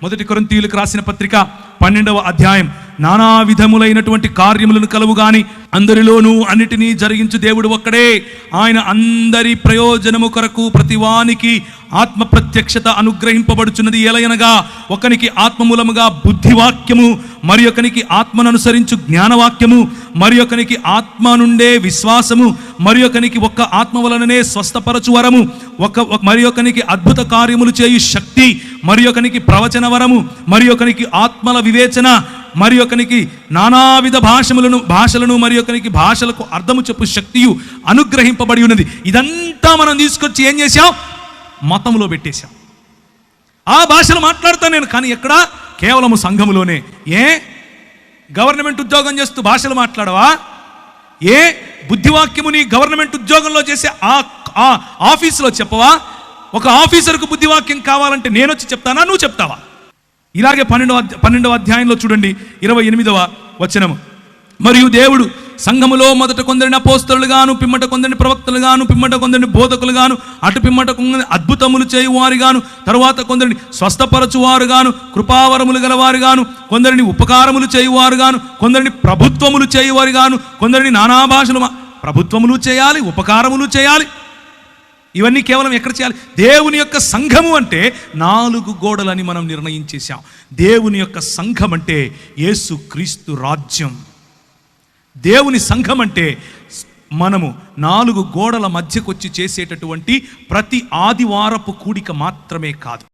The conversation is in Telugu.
మొదటి కొరింథీయులకు రాసిన పత్రిక 12వ అధ్యాయం. నానా విధములైనటువంటి కార్యములను కలువు గాని అందరిలోనూ అన్నిటినీ జరిగించు దేవుడు ఒక్కడే. ఆయన అందరి ప్రయోజనము కొరకు ప్రతివానికి ఆత్మ ప్రత్యక్షత అనుగ్రహింపబడుచున్నది. ఎలయనగా ఒకనికి ఆత్మ మూలముగా బుద్ధివాక్యము, మరి ఒకనికి ఆత్మను అనుసరించు జ్ఞానవాక్యము, మరి ఒకనికి ఆత్మ నుండే విశ్వాసము, మరి ఒకనికి ఒక్క ఆత్మ వలననే స్వస్థపరచు వరము, మరి ఒకనికి అద్భుత కార్యములు చేయు శక్తి, మరి ఒకనికి ప్రవచన వరము, మరి ఒకనికి ఆత్మల వివేచన, మరి ఒకనికి నానావిధ భాషలను మరి ఒకనికి భాషలకు అర్థము చెప్పు శక్తియు అనుగ్రహింపబడి ఉన్నది. ఇదంతా మనం తీసుకొచ్చి ఏం చేశాం? మతంలో పెట్టేశాం. ఆ భాషలు మాట్లాడతాను నేను, కానీ ఎక్కడ? కేవలము సంఘములోనే. ఏ గవర్నమెంట్ ఉద్యోగం చేస్తూ భాషలు మాట్లాడవా? ఏ బుద్ధివాక్యముని గవర్నమెంట్ ఉద్యోగంలో చేసే ఆ ఆఫీసులో చెప్పవా? ఒక ఆఫీసర్కు బుద్ధివాక్యం కావాలంటే నేను వచ్చి చెప్తానా, నువ్వు చెప్తావా? ఇలాగే 12వ అధ్యాయంలో చూడండి 28వ వచనము. మరియు దేవుడు సంఘములో మొదట కొందరిని అపోస్తలుగాను, పిమ్మట కొందరిని ప్రవక్తలుగాను, పిమ్మట కొందరిని బోధకులుగాను, అటు పిమ్మట కొందరిని అద్భుతములు చేయువారుగాను, తరువాత కొందరిని స్వస్థపరచువారుగాను, కృపావరములు గలవారుగాను, కొందరిని ఉపకారములు చేయువారుగాను, కొందరిని ప్రభుత్వములు చేయువారుగాను, కొందరిని నానా భాషలు. ప్రభుత్వములు చేయాలి, ఉపకారములు చేయాలి. ఇవన్నీ కేవలం ఎక్కడ చేయాలి? దేవుని యొక్క సంఘము అంటే 4 గోడలని మనం నిర్ణయించేశాం. దేవుని యొక్క సంఘం అంటే యేసు క్రీస్తు రాజ్యం. దేవుని సంఘం అంటే మనము 4 గోడల మధ్యకొచ్చి చేసేటటువంటి ప్రతి ఆదివారపు కూడిక మాత్రమే కాదు.